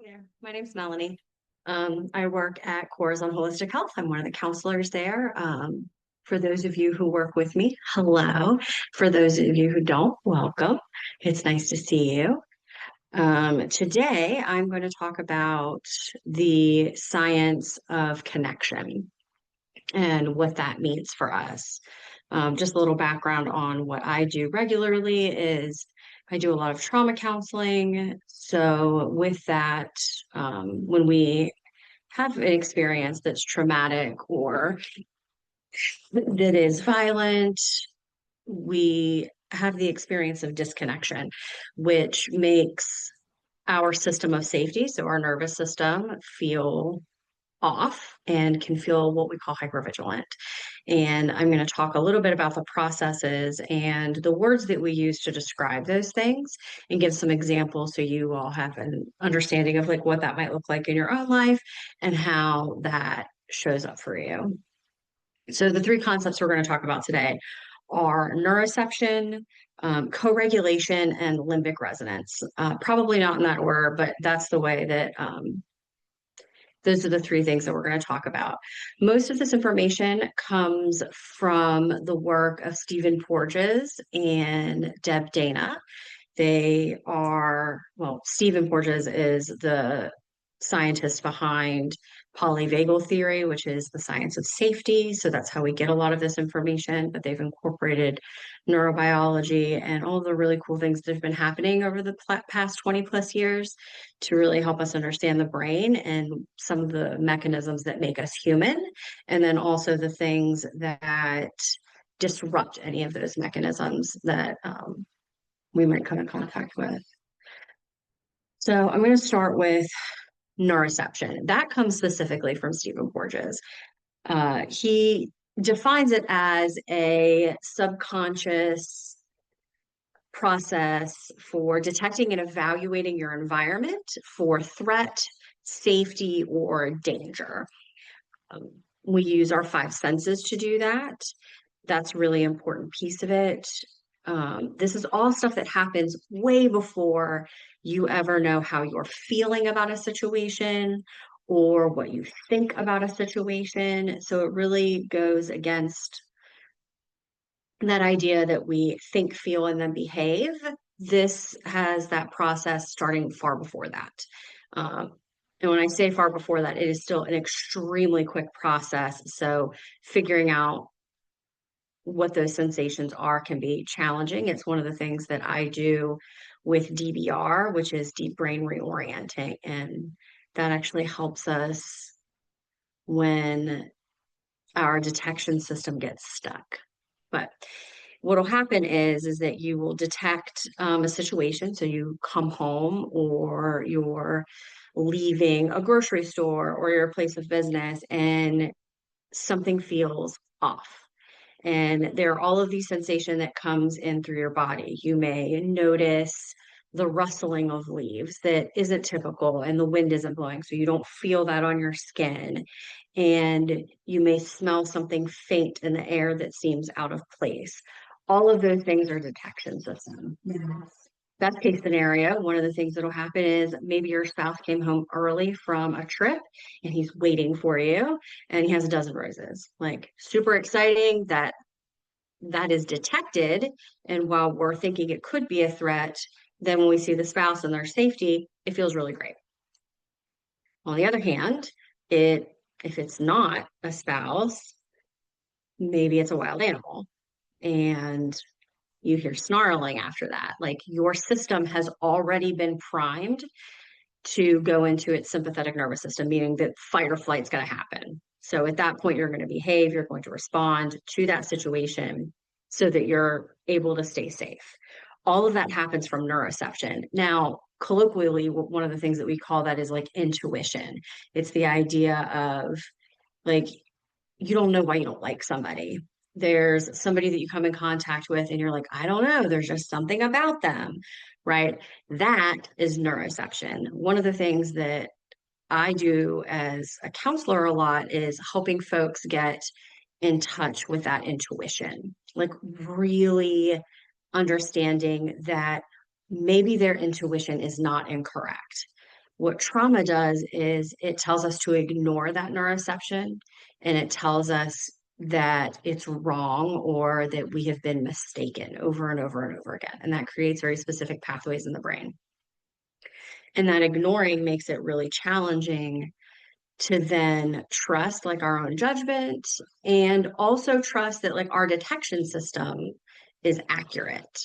there. My name's Melanie. I work at Corazon Holistic Health. I'm one of the counselors there. For those of you who work with me, hello. For those of you who don't, welcome. It's nice to see you. Today, I'm going to talk about the science of connection and what that means for us. Just a little background on what I do regularly is I do a lot of trauma counseling. So with that, when we have an experience that's traumatic or that is violent, we have the experience of disconnection, which makes our system of safety, so our nervous system, feel off and can feel what we call hypervigilant. And I'm going to talk a little bit about the processes and the words that we use to describe those things and give some examples so you all have an understanding of like what that might look like in your own life and how that shows up for you. So the three concepts we're going to talk about today are neuroception, co-regulation, and limbic resonance. Probably not in that order, but that's the way that those are the three things that we're going to talk about. Most of this information comes from the work of Stephen Porges and Deb Dana. They are, well, Stephen Porges is the scientist behind polyvagal theory, which is the science of safety. So that's how we get a lot of this information, but they've incorporated neurobiology and all the really cool things that have been happening over the past 20 plus years to really help us understand the brain and some of the mechanisms that make us human. And then also the things that disrupt any of those mechanisms that we might come in contact with. So I'm going to start with neuroception. That comes specifically from Stephen Porges. He defines it as a subconscious process for detecting and evaluating your environment for threat, safety, or danger. We use our five senses to do that. That's a really important piece of it. This is all stuff that happens way before you ever know how you're feeling about a situation or what you think about a situation. So it really goes against that idea that we think, feel, and then behave. This has that process starting far before that. And when I say far before that, it is still an extremely quick process. So figuring out what those sensations are can be challenging. It's one of the things that I do with DBR, which is deep brain reorienting. And that actually helps us when our detection system gets stuck. But what will happen is that you will detect a situation. So you come home or you're leaving a grocery store or your place of business and something feels off. And there are all of these sensations that comes in through your body. You may notice the rustling of leaves that isn't typical and the wind isn't blowing. So you don't feel that on your skin. And you may smell something faint in the air that seems out of place. All of those things are detection systems. Best case scenario, one of the things that'll happen is maybe your spouse came home early from a trip and he's waiting for you and he has a dozen roses. Like super exciting that is detected. And while we're thinking it could be a threat, then when we see the spouse and their safety, it feels really great. On the other hand, if it's not a spouse, maybe it's a wild animal. And you hear snarling after that. Like your system has already been primed to go into its sympathetic nervous system, meaning that fight or flight's going to happen. So at that point, you're going to behave, you're going to respond to that situation so that you're able to stay safe. All of that happens from neuroception. Now, colloquially, one of the things that we call that is like intuition. It's the idea of like, you don't know why you don't like somebody. There's somebody that you come in contact with and you're like, I don't know, there's just something about them, right? That is neuroception. One of the things that I do as a counselor a lot is helping folks get in touch with that intuition, like really understanding that maybe their intuition is not incorrect. What trauma does is it tells us to ignore that neuroception, and it tells us that it's wrong or that we have been mistaken over and over and over again. And that creates very specific pathways in the brain. And that ignoring makes it really challenging to then trust like our own judgment and also trust that like our detection system is accurate.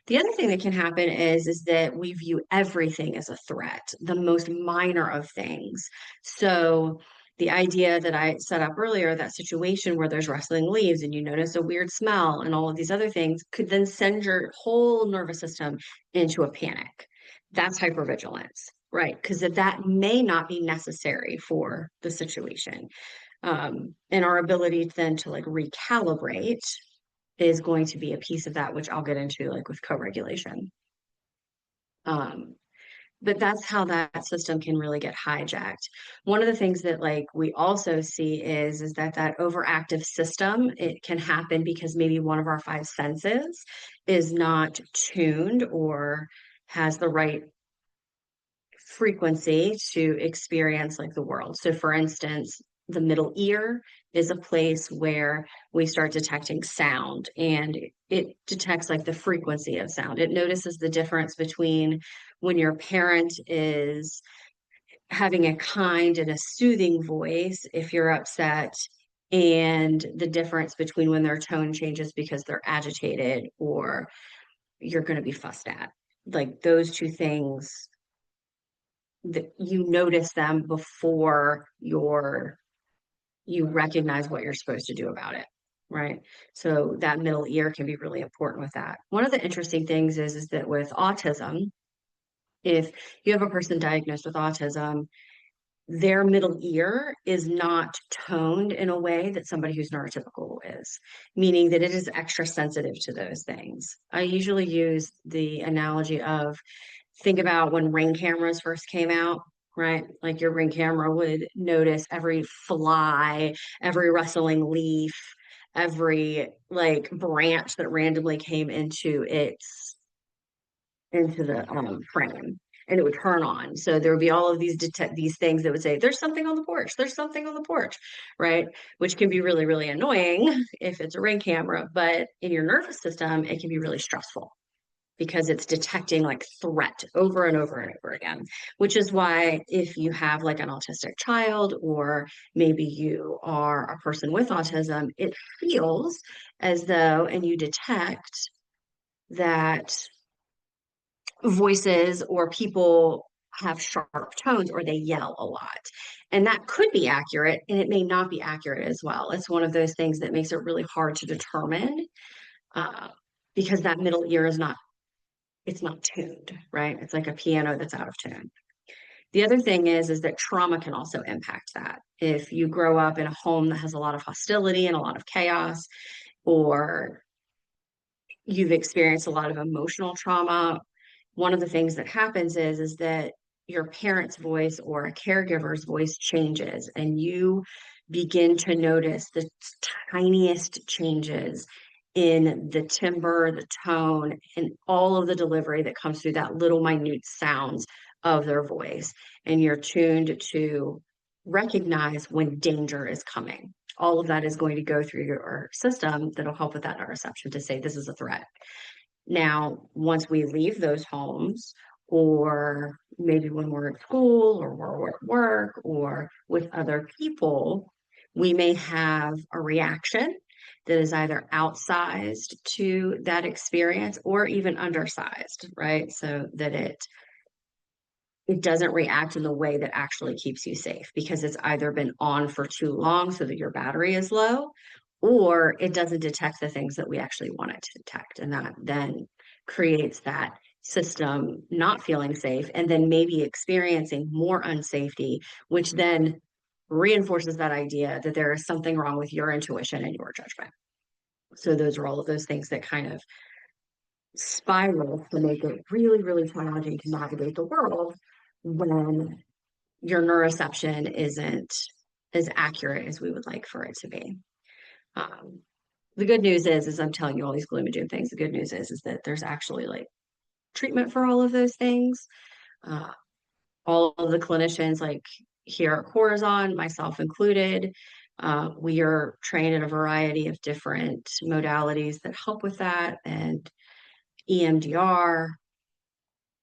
The other thing that can happen is that we view everything as a threat, the most minor of things. So the idea that I set up earlier, that situation where there's rustling leaves and you notice a weird smell and all of these other things could then send your whole nervous system into a panic. That's hypervigilance, right? Because that may not be necessary for the situation. And our ability then to like recalibrate is going to be a piece of that, which I'll get into like with co-regulation. Um, but that's how that system can really get hijacked. One of the things that like we also see is that that overactive system, it can happen because maybe one of our five senses is not tuned or has the right frequency to experience like the world. So for instance, the middle ear is a place where we start detecting sound, and it detects like the frequency of sound. It notices the difference between when your parent is having a kind and a soothing voice if you're upset, and the difference between when their tone changes because they're agitated or you're going to be fussed at. Like those two things, that you notice them before you recognize what you're supposed to do about it, right? So that middle ear can be really important with that. One of the interesting things is that with autism, if you have a person diagnosed with autism, their middle ear is not toned in a way that somebody who's neurotypical is, meaning that it is extra sensitive to those things. I usually use the analogy of, think about when Ring cameras first came out, right? Like your Ring camera would notice every fly, every rustling leaf, every like branch that randomly came into the frame, and it would turn on. So there would be all of these things that would say, "There's something on the porch. There's something on the porch," right? Which can be really really annoying if it's a Ring camera, but in your nervous system, it can be really stressful because it's detecting like threat over and over and over again, which is why if you have like an autistic child or maybe you are a person with autism, it feels as though, and you detect that voices or people have sharp tones or they yell a lot. And that could be accurate and it may not be accurate as well. It's one of those things that makes it really hard to determine, uh, because that middle ear is not, it's not tuned, right? It's like a piano that's out of tune. The other thing is that trauma can also impact that. If you grow up in a home that has a lot of hostility and a lot of chaos, or you've experienced a lot of emotional trauma, one of the things that happens is that your parent's voice or a caregiver's voice changes, and you begin to notice the tiniest changes in the timbre, the tone, and all of the delivery that comes through that little minute sounds of their voice. And you're tuned to recognize when danger is coming. All of that is going to go through your system that'll help with that neuroception to say this is a threat. Now, once we leave those homes, or maybe when we're at school or we're at work or with other people, we may have a reaction that is either outsized to that experience or even undersized, right? So that it doesn't react in the way that actually keeps you safe because it's either been on for too long so that your battery is low, or it doesn't detect the things that we actually want it to detect. And that then creates that system not feeling safe and then maybe experiencing more unsafety, which then reinforces that idea that there is something wrong with your intuition and your judgment. So those are all of those things that kind of spiral to make it really, really challenging to navigate the world when your neuroception isn't as accurate as we would like for it to be. Um, the good news is I'm telling you all these gloom and doom things. The good news is that there's actually like treatment for all of those things. Uh, all of the clinicians, like here at Corazon, myself included, we are trained in a variety of different modalities that help with that, and EMDR,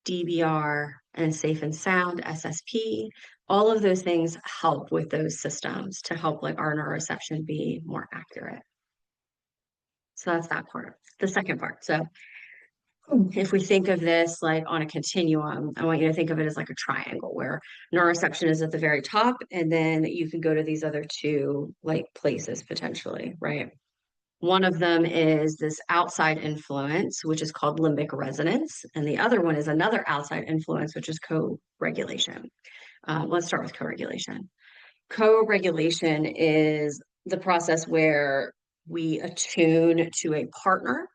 DBR, and Safe and Sound, SSP. All of those things help with those systems to help like our neuroception be more accurate. So that's that part. The second part. So if we think of this like on a continuum, I want you to think of it as like a triangle where neuroception is at the very top, and then you can go to these other two like places potentially, right? One of them is this outside influence, which is called limbic resonance, and the other one is another outside influence, which is co-regulation. Let's start with co-regulation. Co-regulation is the process where we attune to a partner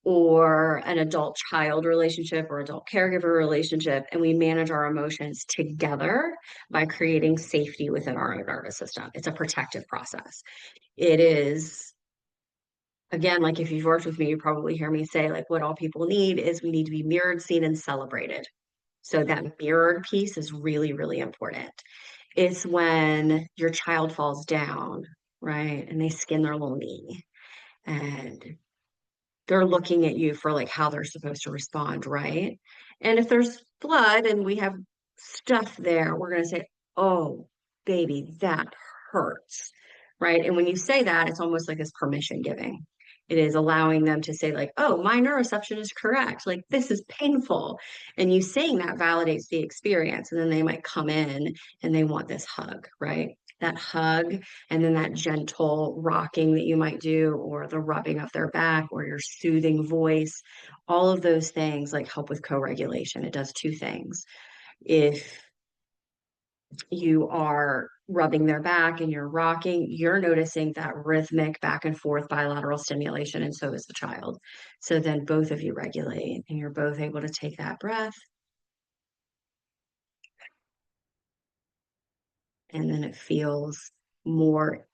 or an adult child relationship or adult caregiver relationship, and we manage our emotions together by creating safety within our own nervous system. It's a protective process. It is, again, like if you've worked with me, you probably hear me say, like, what all people need is we need to be mirrored, seen, and celebrated. So that mirrored piece is really, really important. It's when your child falls down, right? And they skin their little knee and they're looking at you for like how they're supposed to respond, right? And if there's blood and we have stuff there, we're going to say, oh, baby, that hurts, right? And when you say that, it's almost like this permission giving. It is allowing them to say, like, oh, my neuroception is correct. Like, this is painful. And you saying that validates the experience. And then they might come in and they want this hug, right? That hug, and then that gentle rocking that you might do, or the rubbing of their back, or your soothing voice, all of those things like help with co-regulation. It does two things. If you are rubbing their back and you're rocking, you're noticing that rhythmic back and forth bilateral stimulation, and so is the child. So then both of you regulate and you're both able to take that breath, and then it feels more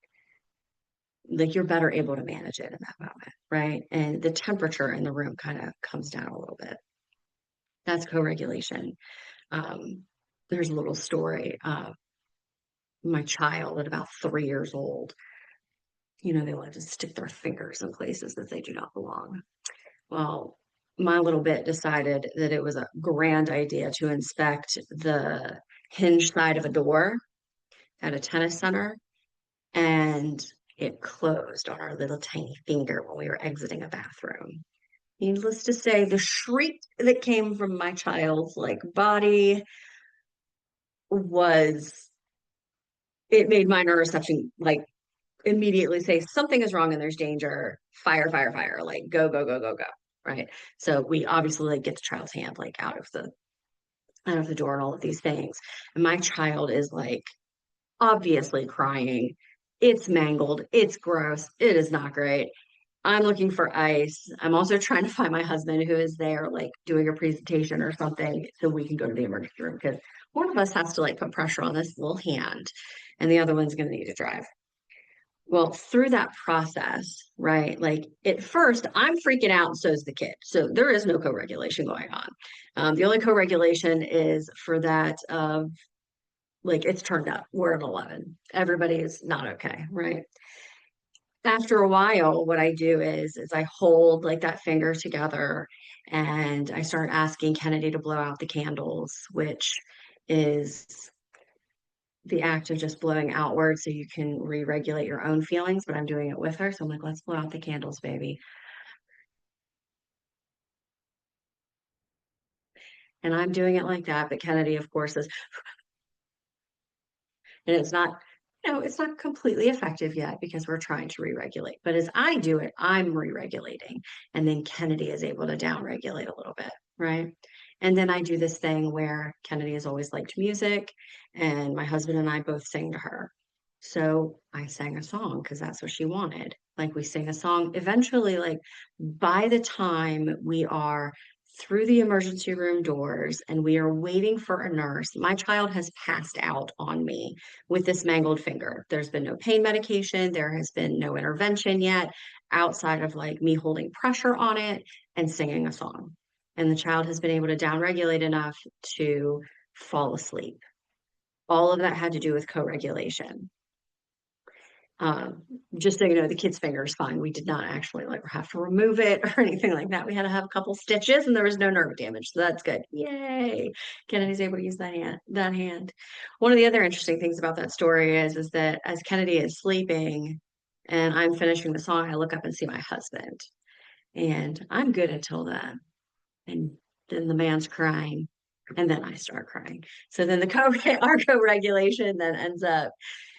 like you're better able to manage it in that moment, right? And the temperature in the room kind of comes down a little bit. That's co-regulation. Um, there's a little story. My child at about 3 years old, they like to stick their fingers in places that they do not belong. Well, my little bit decided that it was a grand idea to inspect the hinge side of a door at a tennis center, and it closed on our little tiny finger when we were exiting a bathroom. Needless to say, the shriek that came from my child's like body was, it made my neuroception like immediately say something is wrong and there's danger, fire, fire, fire, like go, go, go, go, go. Right. So we obviously like get the child's hand like out of the door and all of these things. And my child is like obviously crying. It's mangled. It's gross. It is not great. I'm looking for ice. I'm also trying to find my husband who is there, like doing a presentation or something, so we can go to the emergency room because one of us has to like put pressure on this little hand and the other one's going to need to drive. Well, through that process, right? Like at first, I'm freaking out, and so is the kid. So there is no co-regulation going on. The only co-regulation is for that of like it's turned up. We're at 11. Everybody is not okay, right? After a while, what I do is I hold like that finger together and I start asking Kennedy to blow out the candles, which is the act of just blowing outward so you can re-regulate your own feelings, but I'm doing it with her. So I'm like, let's blow out the candles, baby. And I'm doing it like that. But Kennedy, of course, is, and it's not, it's not completely effective yet because we're trying to re-regulate. But as I do it, I'm re-regulating. And then Kennedy is able to down-regulate a little bit, right? And then I do this thing where Kennedy has always liked music, and my husband and I both sing to her. So I sang a song because that's what she wanted. Like we sing a song. Eventually, like by the time we are through the emergency room doors and we are waiting for a nurse, my child has passed out on me with this mangled finger. There's been no pain medication. There has been no intervention yet outside of like me holding pressure on it and singing a song. And the child has been able to downregulate enough to fall asleep. All of that had to do with co-regulation. Um, just so you know, the kid's finger is fine. We did not actually like have to remove it or anything like that. We had to have a couple stitches and there was no nerve damage. So that's good. Yay. Kennedy's able to use that hand. One of the other interesting things about that story is that as Kennedy is sleeping and I'm finishing the song, I look up and see my husband. And I'm good until then. And then the man's crying. And then I start crying. So then our co-regulation then ends up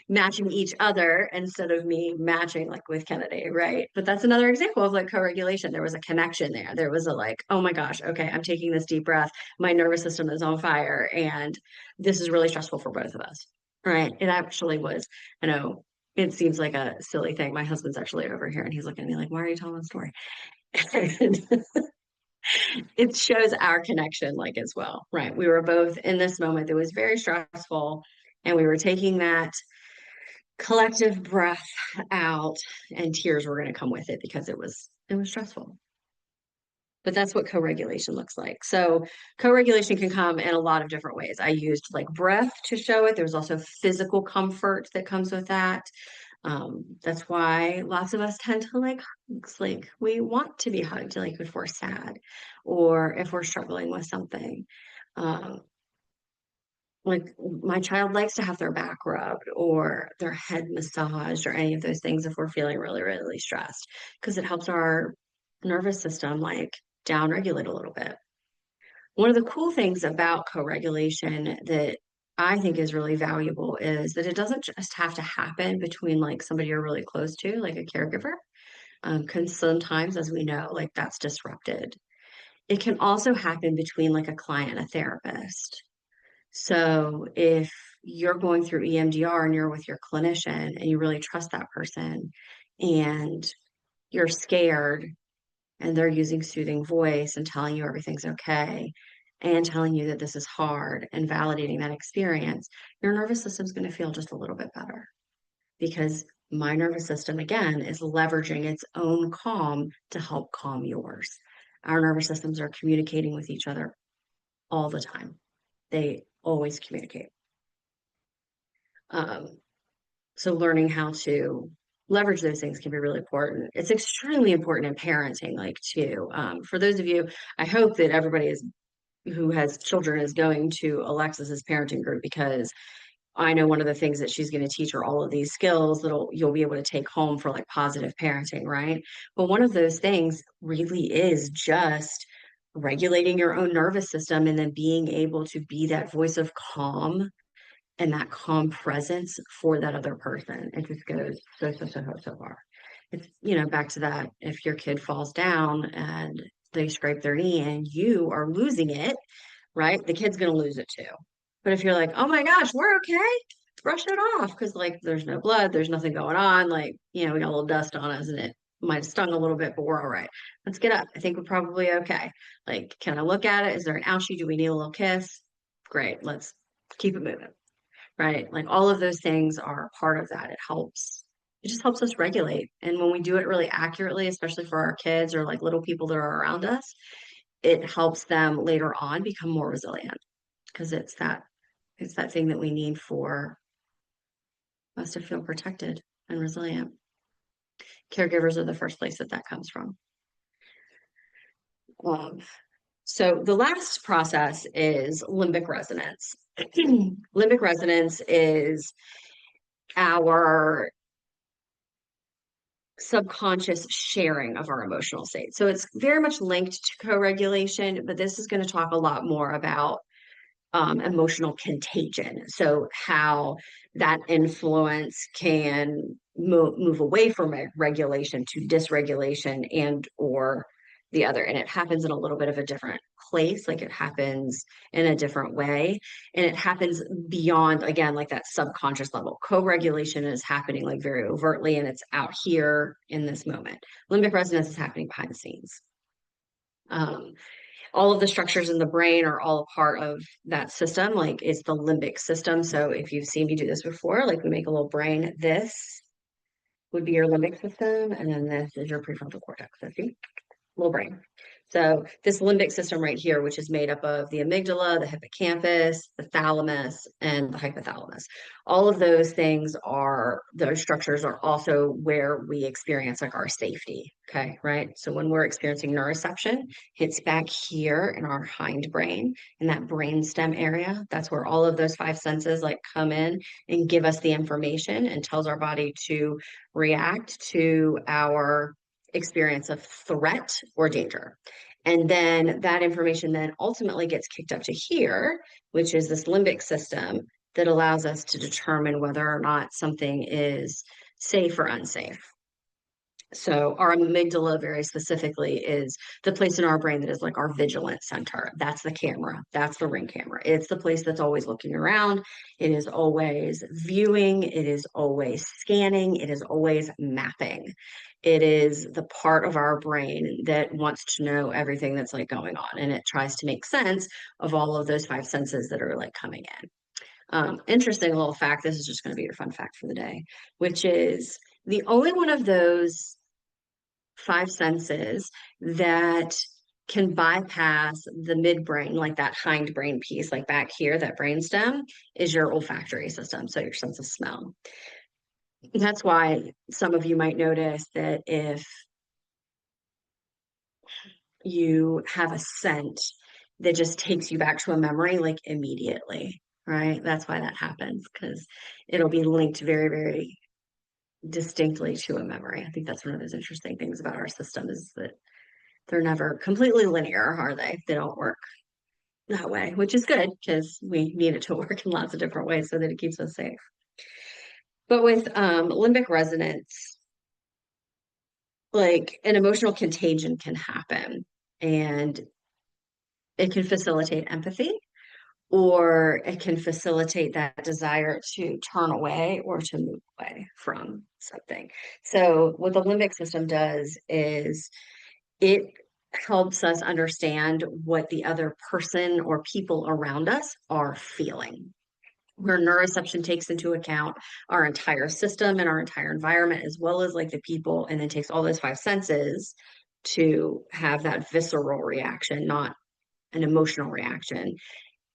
matching each other instead of me matching like with Kennedy, right? But that's another example of like co-regulation. There was a connection there. There was a like, oh my gosh, okay, I'm taking this deep breath. My nervous system is on fire and this is really stressful for both of us. Right. It actually was, I know it seems like a silly thing. My husband's actually over here and he's looking at me like, why are you telling the story? It shows our connection like as well, right? We were both in this moment that was very stressful and we were taking that collective breath out and tears were going to come with it because it was stressful. But that's what co-regulation looks like. So co-regulation can come in a lot of different ways. I used like breath to show it. There's also physical comfort that comes with that. That's why lots of us tend to like hugs. Like we want to be hugged, like if we're sad or if we're struggling with something. Um, like my child likes to have their back rubbed or their head massaged or any of those things if we're feeling really, really stressed, because it helps our nervous system like down regulate a little bit. One of the cool things about co-regulation that I think is really valuable is that it doesn't just have to happen between like somebody you're really close to, like a caregiver. Because sometimes, as we know, like that's disrupted. It can also happen between like a client and a therapist. So if you're going through EMDR and you're with your clinician and you really trust that person and you're scared and they're using soothing voice and telling you everything's okay and telling you that this is hard and validating that experience, your nervous system's going to feel just a little bit better because my nervous system, again, is leveraging its own calm to help calm yours. Our nervous systems are communicating with each other all the time. They always communicate. Um, so learning how to leverage those things can be really important. It's extremely important in parenting, like too. For those of you, I hope that everybody is who has children is going to Alexis's parenting group because I know one of the things that she's going to teach her all of these skills that you'll be able to take home for like positive parenting, right? But one of those things really is just regulating your own nervous system and then being able to be that voice of calm and that calm presence for that other person. It just goes so far. It's, back to that. If your kid falls down and they scrape their knee and you are losing it, right? The kid's going to lose it too. But if you're like, oh my gosh, we're okay, brush it off because like there's no blood, there's nothing going on. Like, we got a little dust on us and it might have stung a little bit, but we're all right. Let's get up. I think we're probably okay. Like, can I look at it? Is there an ouchie? Do we need a little kiss? Great. Let's keep it moving. Right. Like all of those things are part of that. It just helps us regulate. And when we do it really accurately, especially for our kids or like little people that are around us, it helps them later on become more resilient because it's that thing that we need for us to feel protected and resilient. Caregivers are the first place that comes from. Um, so the last process is limbic resonance. Limbic resonance is our subconscious sharing of our emotional state. So it's very much linked to co-regulation, but this is going to talk a lot more about emotional contagion. So how that influence can move away from regulation to dysregulation and or the other. And it happens in a little bit of a different place, like it happens in a different way. And it happens beyond, again, like that subconscious level. Co-regulation is happening like very overtly and it's out here in this moment. Limbic resonance is happening behind the scenes. All of the structures in the brain are all a part of that system. Like it's the limbic system. So if you've seen me do this before, like we make a little brain, this would be your limbic system. And then this is your prefrontal cortex. So see, little brain. So this limbic system right here, which is made up of the amygdala, the hippocampus, the thalamus, and the hypothalamus. All of those things are, those structures are also where we experience like our safety. Okay, right? So when we're experiencing neuroception, it's back here in our hindbrain, in that brainstem area. That's where all of those five senses like come in and give us the information and tells our body to react to our experience of threat or danger. And then that information then ultimately gets kicked up to here, which is this limbic system that allows us to determine whether or not something is safe or unsafe. So our amygdala very specifically is the place in our brain that is like our vigilant center. That's the camera. That's the ring camera. It's the place that's always looking around. It is always viewing. It is always scanning. It is always mapping. It is the part of our brain that wants to know everything that's like going on. And it tries to make sense of all of those five senses that are like coming in. Interesting little fact. This is just going to be your fun fact for the day, which is the only one of those five senses that can bypass the midbrain, like that hindbrain piece, like back here, that brainstem, is your olfactory system. So your sense of smell. That's why some of you might notice that if you have a scent that just takes you back to a memory, like immediately, right? That's why that happens, because it'll be linked very, very distinctly to a memory. I think that's one of those interesting things about our system is that they're never completely linear, are they? They don't work that way, which is good because we need it to work in lots of different ways so that it keeps us safe. But with limbic resonance, like an emotional contagion can happen and it can facilitate empathy or it can facilitate that desire to turn away or to move away from something. So what the limbic system does is it helps us understand what the other person or people around us are feeling. Where neuroception takes into account our entire system and our entire environment, as well as like the people, and then takes all those five senses to have that visceral reaction, not an emotional reaction.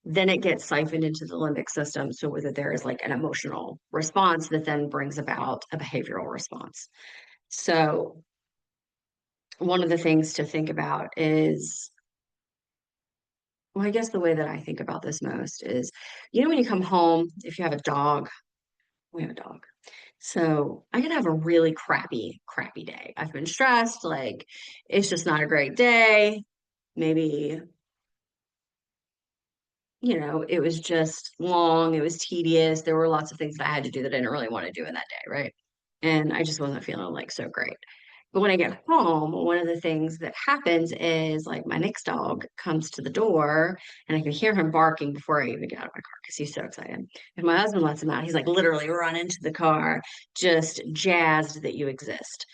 Then it gets siphoned into the limbic system so that there is like an emotional response that then brings about a behavioral response. So one of the things to think about is, well, I guess the way that I think about this most is, when you come home, if you have a dog, we have a dog. So I can have a really crappy, crappy day. I've been stressed, like it's just not a great day. Maybe, it was just long, it was tedious. There were lots of things that I had to do that I didn't really want to do in that day, right? And I just wasn't feeling like so great. But when I get home, one of the things that happens is like my next dog comes to the door and I can hear him barking before I even get out of my car because he's so excited. If my husband lets him out, he's like literally run into the car, just jazzed that you exist.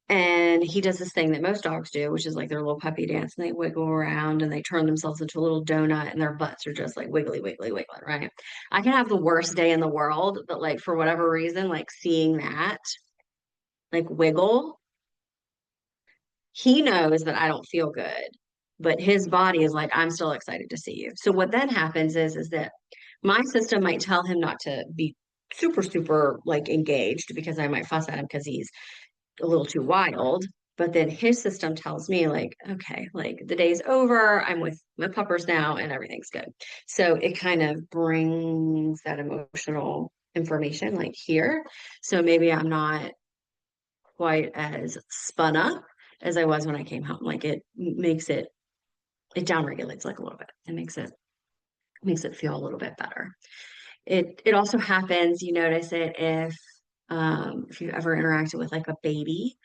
And he does this thing that most dogs do, which is like their little puppy dance and they wiggle around and they turn themselves into a little donut and their butts are just like wiggly, wiggly, wiggling, right? I can have the worst day in the world, but like for whatever reason, like seeing that like wiggle, he knows that I don't feel good, but his body is like, I'm still excited to see you. So what then happens is that my system might tell him not to be super, super like engaged because I might fuss at him because he's a little too wild. But then his system tells me, like, okay, like the day's over. I'm with my puppers now and everything's good. So it kind of brings that emotional information like here. So maybe I'm not quite as spun up as I was when I came home. Like it downregulates like a little bit. It makes it feel a little bit better. It also happens, you notice it if you've ever interacted with like a baby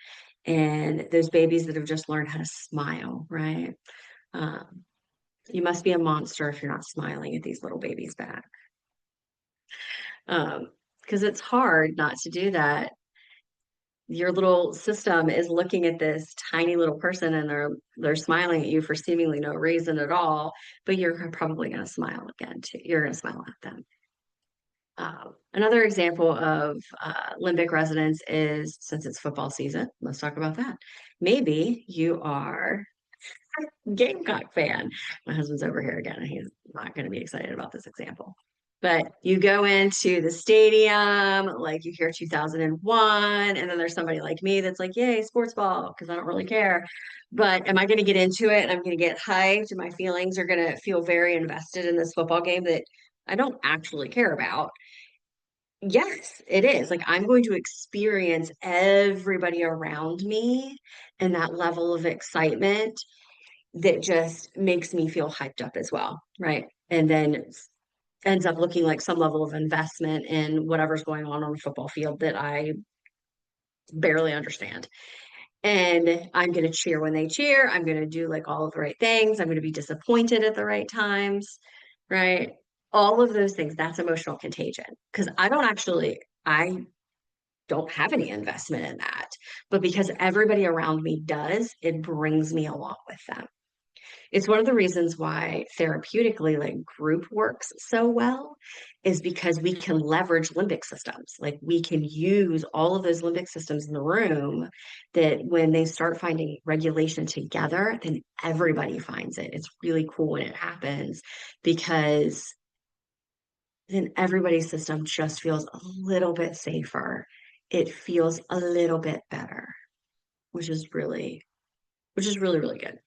and those babies that have just learned how to smile, right? Um, you must be a monster if you're not smiling at these little babies back. Because it's hard not to do that. Your little system is looking at this tiny little person and they're smiling at you for seemingly no reason at all, but you're probably going to smile again too. You're going to smile at them. Another example of limbic resonance is, since it's football season, let's talk about that. Maybe you are Gamecock fan. My husband's over here again, and he's not going to be excited about this example. But you go into the stadium, like you hear 2001, and then there's somebody like me that's like, yay, sports ball, because I don't really care. But am I going to get into it and I'm going to get hyped? And my feelings are going to feel very invested in this football game that I don't actually care about. Yes, it is. Like I'm going to experience everybody around me and that level of excitement that just makes me feel hyped up as well, right? And then ends up looking like some level of investment in whatever's going on the football field that I barely understand. And I'm going to cheer when they cheer. I'm going to do like all of the right things. I'm going to be disappointed at the right times, right? All of those things, that's emotional contagion. Because I don't have any investment in that. But because everybody around me does, it brings me along with them. It's one of the reasons why therapeutically, like group works so well, is because we can leverage limbic systems. Like we can use all of those limbic systems in the room that when they start finding regulation together, then everybody finds it. It's really cool when it happens because then everybody's system just feels a little bit safer. It feels a little bit better, which is really, really good.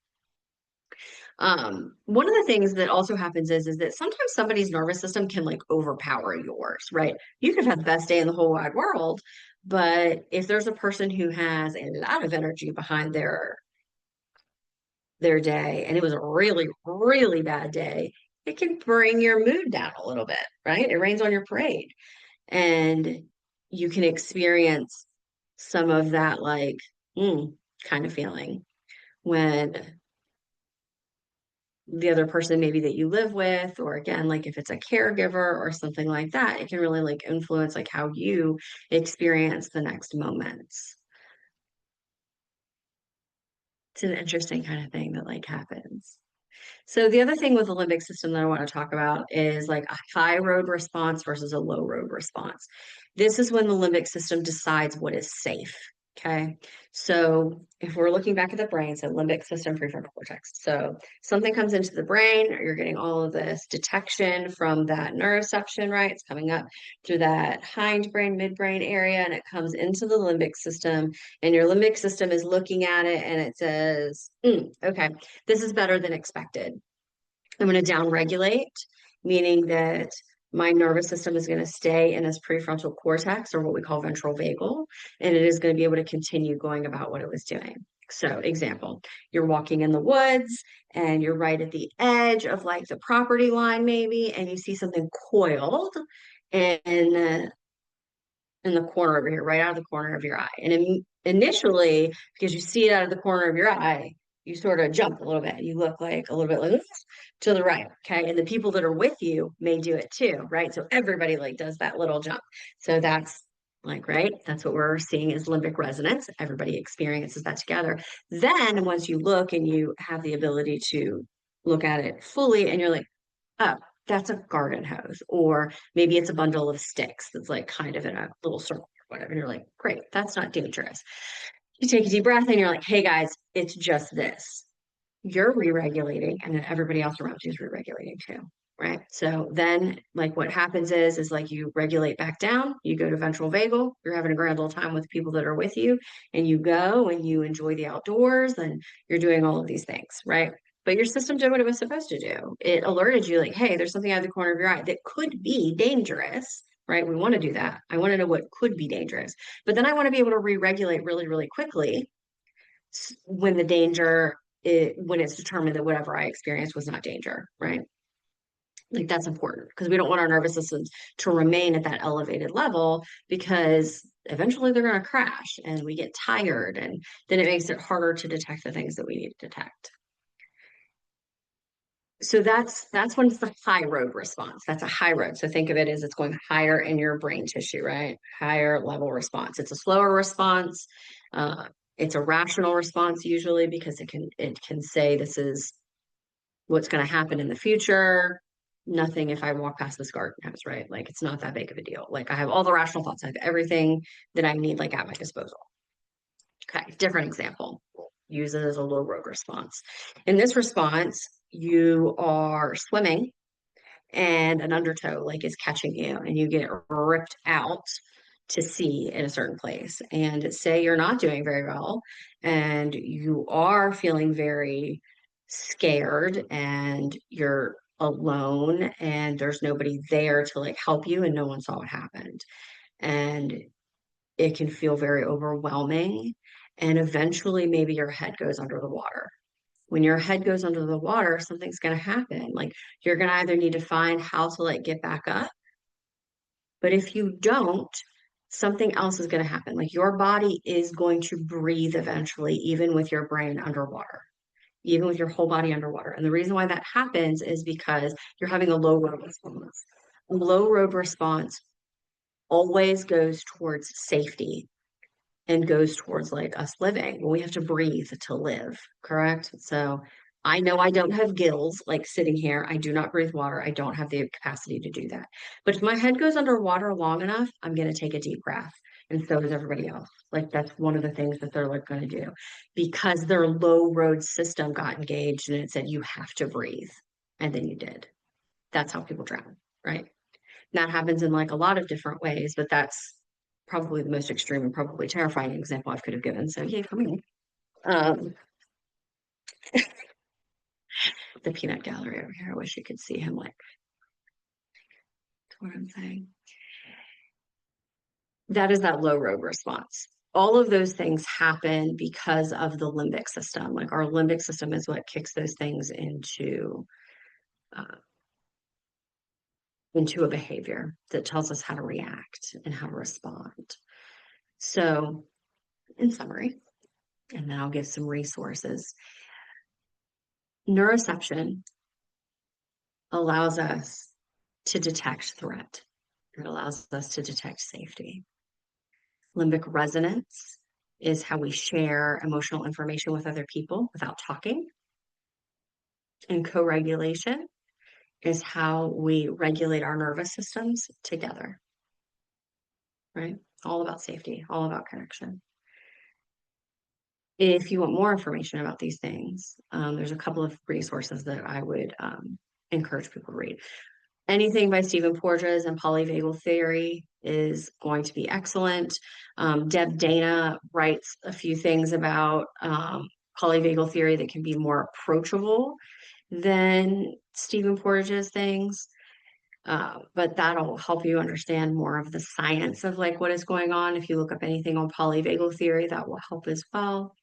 One of the things that also happens is that sometimes somebody's nervous system can like overpower yours, right? You could have the best day in the whole wide world, but if there's a person who has a lot of energy behind their day and it was a really, really bad day, it can bring your mood down a little bit, right? It rains on your parade. And you can experience some of that like kind of feeling when the other person maybe that you live with, or again like if it's a caregiver or something like that, it can really like influence like how you experience the next moments. It's an interesting kind of thing that like happens. So the other thing with the limbic system that I want to talk about is like a high road response versus a low road response. This is when the limbic system decides what is safe. Okay. So if we're looking back at the brain, so limbic system, prefrontal cortex. So something comes into the brain, you're getting all of this detection from that neuroception, right? It's coming up through that hindbrain, midbrain area, and it comes into the limbic system. And your limbic system is looking at it and it says, okay, this is better than expected. I'm going to downregulate, meaning that my nervous system is going to stay in this prefrontal cortex or what we call ventral vagal, and it is going to be able to continue going about what it was doing. So, example, you're walking in the woods and you're right at the edge of like the property line, maybe, and you see something coiled in in the corner over here, right out of the corner of your eye. And initially, because you see it out of the corner of your eye, you sort of jump a little bit. You look like a little bit like to the right. Okay. And the people that are with you may do it too, right? So everybody like does that little jump. So that's like, right. That's what we're seeing is limbic resonance. Everybody experiences that together. Then once you look and you have the ability to look at it fully and you're like, oh, that's a garden hose. Or maybe it's a bundle of sticks that's like kind of in a little circle or whatever. And you're like, great, that's not dangerous. You take a deep breath and you're like, hey guys, it's just this. You're re-regulating, and then everybody else around you is re-regulating too. Right. So then like what happens is like you regulate back down, you go to ventral vagal, you're having a grand old time with people that are with you, and you go and you enjoy the outdoors and you're doing all of these things, right? But your system did what it was supposed to do. It alerted you like, hey, there's something out of the corner of your eye that could be dangerous, right? We want to do that. I want to know what could be dangerous. But then I want to be able to re-regulate really, really quickly when the danger when it's determined that whatever I experienced was not danger, right? Like that's important because we don't want our nervous systems to remain at that elevated level because eventually they're going to crash and we get tired and then it makes it harder to detect the things that we need to detect. So that's when it's the high road response. That's a high road. So think of it as it's going higher in your brain tissue, right? Higher level response. It's a slower response. Uh, it's a rational response usually because it can say this is what's going to happen in the future. Nothing if I walk past this garden house, right? Like it's not that big of a deal. Like I have all the rational thoughts. I have everything that I need like at my disposal. Okay, different example. use it as a low road response. In this response, you are swimming and an undertow like is catching you and you get ripped out to sea in a certain place. And say you're not doing very well and you are feeling very scared and you're alone and there's nobody there to like help you and no one saw what happened. And it can feel very overwhelming. And eventually, maybe your head goes under the water. When your head goes under the water, something's going to happen. Like you're going to either need to find how to like get back up, but if you don't, something else is going to happen. Like your body is going to breathe eventually, even with your brain underwater, even with your whole body underwater. And the reason why that happens is because you're having a low road response. A low road response always goes towards safety and goes towards like us living. Well, we have to breathe to live, correct? So I know I don't have gills like sitting here. I do not breathe water. I don't have the capacity to do that. But if my head goes underwater long enough, I'm going to take a deep breath. And so does everybody else. Like that's one of the things that they're like going to do because their low road system got engaged and it said, you have to breathe. And then you did. That's how people drown, right? That happens in like a lot of different ways, but that's probably the most extreme and probably terrifying example I could have given. So yay for me. Um, the peanut gallery over here. I wish you could see him like what I'm saying. That is that low road response. All of those things happen because of the limbic system. Like our limbic system is what kicks those things uh, into a behavior that tells us how to react and how to respond. So, in summary, and then I'll give some resources. Neuroception allows us to detect threat. It allows us to detect safety. Limbic resonance is how we share emotional information with other people without talking. And co-regulation is how we regulate our nervous systems together, right? All about safety, all about connection. If you want more information about these things, there's a couple of resources that I would encourage people to read. Anything by Stephen Porges and polyvagal theory is going to be excellent. Deb Dana writes a few things about polyvagal theory that can be more approachable than Stephen Porges things. But that'll help you understand more of the science of like what is going on. If you look up anything on polyvagal theory, that will help as well.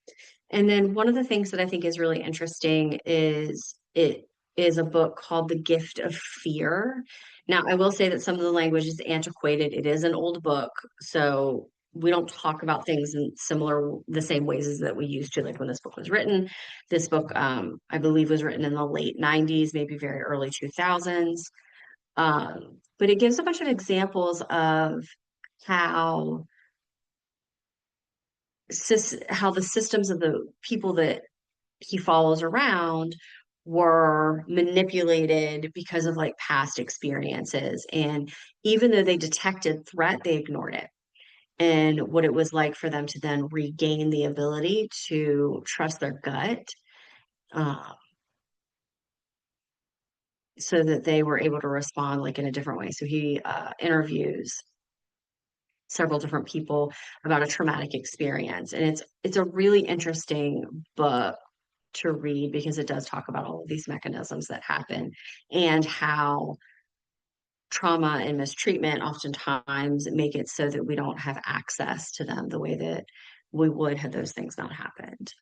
And then one of the things that I think is really interesting is it is a book called The Gift of Fear. Now, I will say that some of the language is antiquated. It is an old book, so we don't talk about things in the same ways as that we used to, like when this book was written. This book, I believe, was written in the late 90s, maybe very early 2000s. But it gives a bunch of examples of how how the systems of the people that he follows around were manipulated because of like past experiences. And even though they detected threat, they ignored it. And what it was like for them to then regain the ability to trust their gut, uh, so that they were able to respond like in a different way. So he interviews several different people about a traumatic experience, and it's a really interesting book to read because it does talk about all of these mechanisms that happen and how trauma and mistreatment oftentimes make it so that we don't have access to them the way that we would had those things not happened.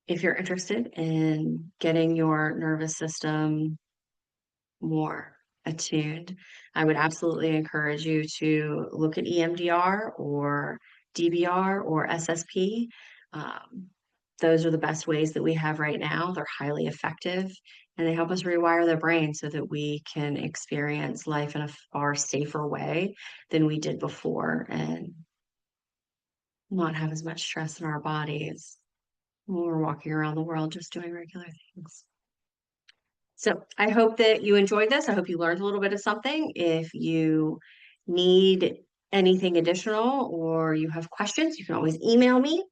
If you're interested in getting your nervous system more attuned, I would absolutely encourage you to look at EMDR or DBR or SSP. Um, those are the best ways that we have right now. They're highly effective and they help us rewire the brain so that we can experience life in a far safer way than we did before and not have as much stress in our bodies when we're walking around the world just doing regular things. So I hope that you enjoyed this. I hope you learned a little bit of something. If you need anything additional or you have questions, you can always email me.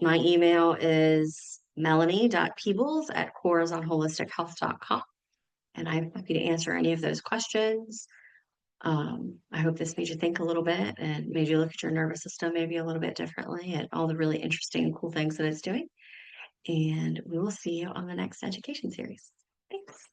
My email is melanie.peebles@corazonholistichealth.com. And I'm happy to answer any of those questions. I hope this made you think a little bit and made you look at your nervous system maybe a little bit differently and all the really interesting and cool things that it's doing. And we will see you on the next education series. Thanks.